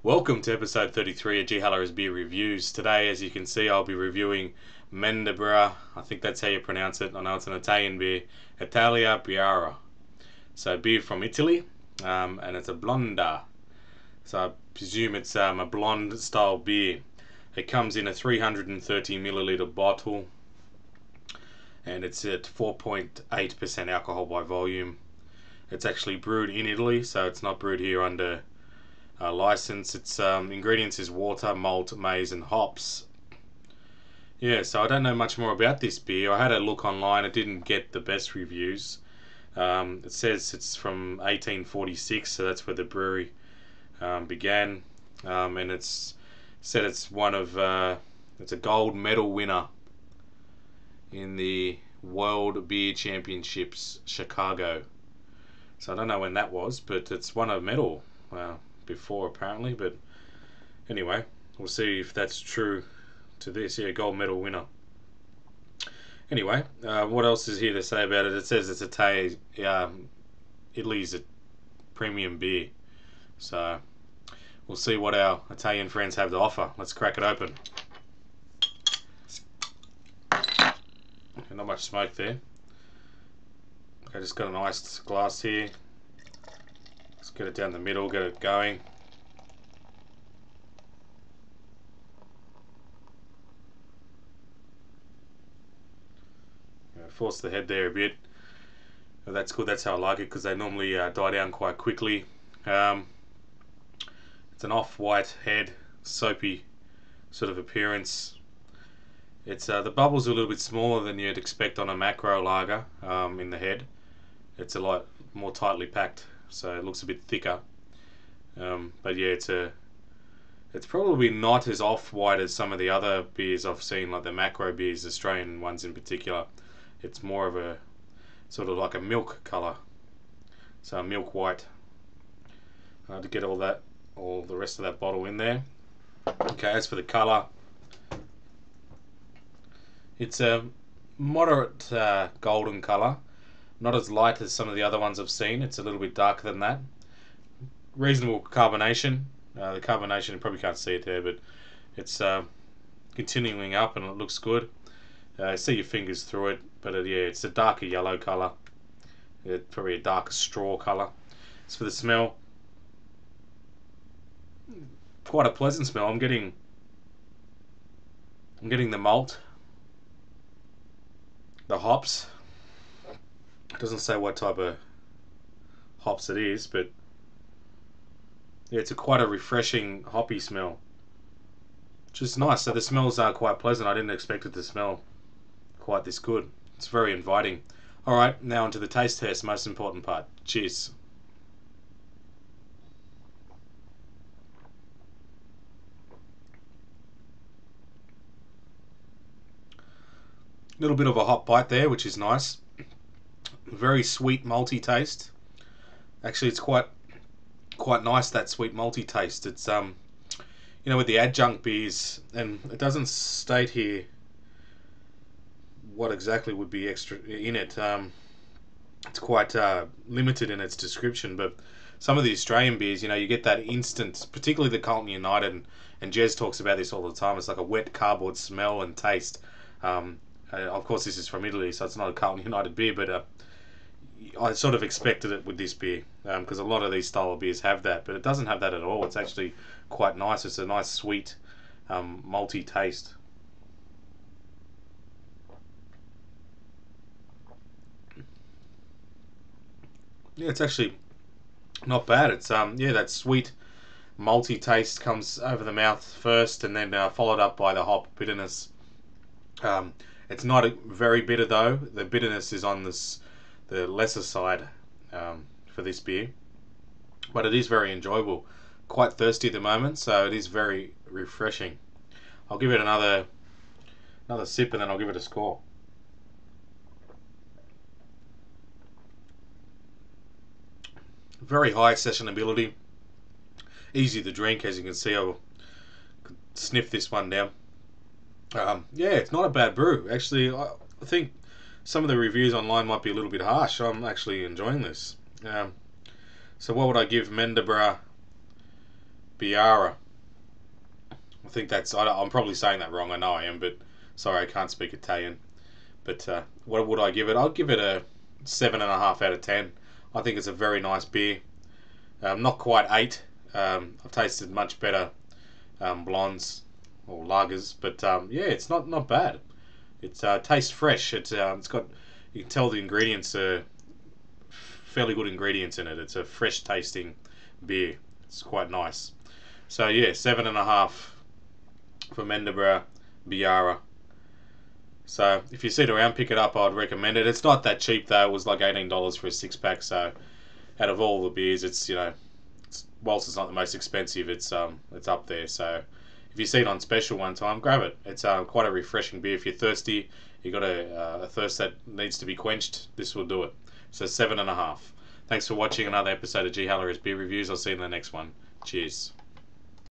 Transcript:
Welcome to episode 33 of G. Halloran's Beer Reviews. Today, as you can see, I'll be reviewing Menabrea. I think that's how you pronounce it. I know it's an Italian beer. Menabrea Birra. So beer from Italy, and it's a blonda. So I presume it's a blonde style beer. It comes in a 330 milliliter bottle, and it's at 4.8% alcohol by volume. It's actually brewed in Italy, so it's not brewed here under license. Its ingredients is water, malt, maize, and hops. Yeah, so I don't know much more about this beer. I had a look online. It didn't get the best reviews. It says it's from 1846, so that's where the brewery began, and it's said it's it's a gold medal winner in the World Beer Championships Chicago. So I don't know when that was, but it's won a medal before apparently. But anyway, we'll see if that's true to this. Yeah, gold medal winner. Anyway, what else is here to say about it? It says it's Italy's a premium beer. So we'll see what our Italian friends have to offer. Let's crack it open. Okay, not much smoke there. Okay, just got an iced glass here. Let's get it down the middle, get it going. Force the head there a bit. That's good. That's how I like it, because they normally die down quite quickly. It's an off-white head, soapy sort of appearance. It's the bubbles are a little bit smaller than you'd expect on a macro lager in the head. It's a lot more tightly packed, so it looks a bit thicker. But yeah, it's probably not as off-white as some of the other beers I've seen, like the macro beers, Australian ones in particular. It's more of a sort of like a milk colour, so a milk white. To get all the rest of that bottle in there. Okay, as for the colour, it's a moderate golden colour, not as light as some of the other ones I've seen. It's a little bit darker than that. Reasonable carbonation. The carbonation, you probably can't see it there, but it's continuing up and it looks good. See your fingers through it, but yeah, it's a darker yellow colour. It's probably a darker straw colour. As for the smell, quite a pleasant smell. I'm getting the malt, the hops. It doesn't say what type of hops it is, but yeah, it's quite a refreshing hoppy smell, which is nice. So the smells are quite pleasant. I didn't expect it to smell quite this good. It's very inviting. Alright, now onto the taste test, most important part. Cheers. A little bit of a hot bite there, which is nice. Very sweet malty taste. Actually, it's quite nice, that sweet malty taste. It's with the adjunct beers, and it doesn't state here what exactly would be extra in it. It's quite limited in its description, but some of the Australian beers, you get that instant, particularly the Carlton United, and Jez talks about this all the time. It's like a wet cardboard smell and taste. Of course, this is from Italy, so it's not a Carlton United beer, but I sort of expected it with this beer, because a lot of these style of beers have that, but it doesn't have that at all. It's actually quite nice. It's a nice sweet malty taste. Yeah, it's actually not bad. It's yeah, that sweet malty taste comes over the mouth first, and then followed up by the hop bitterness. It's not very bitter though. The bitterness is on the lesser side for this beer, but it is very enjoyable. Quite thirsty at the moment, so it is very refreshing. I'll give it another sip, and then I'll give it a score. Very high sessionability, easy to drink. As you can see, I could sniff this one down. Yeah, it's not a bad brew. Actually, I think some of the reviews online might be a little bit harsh. I'm actually enjoying this. So what would I give Menabrea Birra. I think that's. I'm probably saying that wrong. I know I am, but sorry, I can't speak Italian. But what would I give it? I'll give it a 7.5 out of 10. I think it's a very nice beer. Not quite 8. I've tasted much better blondes or lagers, but yeah, it's not bad. It tastes fresh. It's got, you can tell the ingredients are fairly good ingredients in it. It's a fresh tasting beer. It's quite nice. So yeah, 7.5 for Menabrea Birra. So if you see it around, pick it up. I'd recommend it. It's not that cheap though. It was like $18 for a 6 pack. So out of all the beers, it's, whilst it's not the most expensive, it's up there. So if you see it on special one time, grab it. It's quite a refreshing beer. If you're thirsty, you got a thirst that needs to be quenched, this will do it. So 7.5. Thanks for watching another episode of G Haller's Beer Reviews. I'll see you in the next one. Cheers.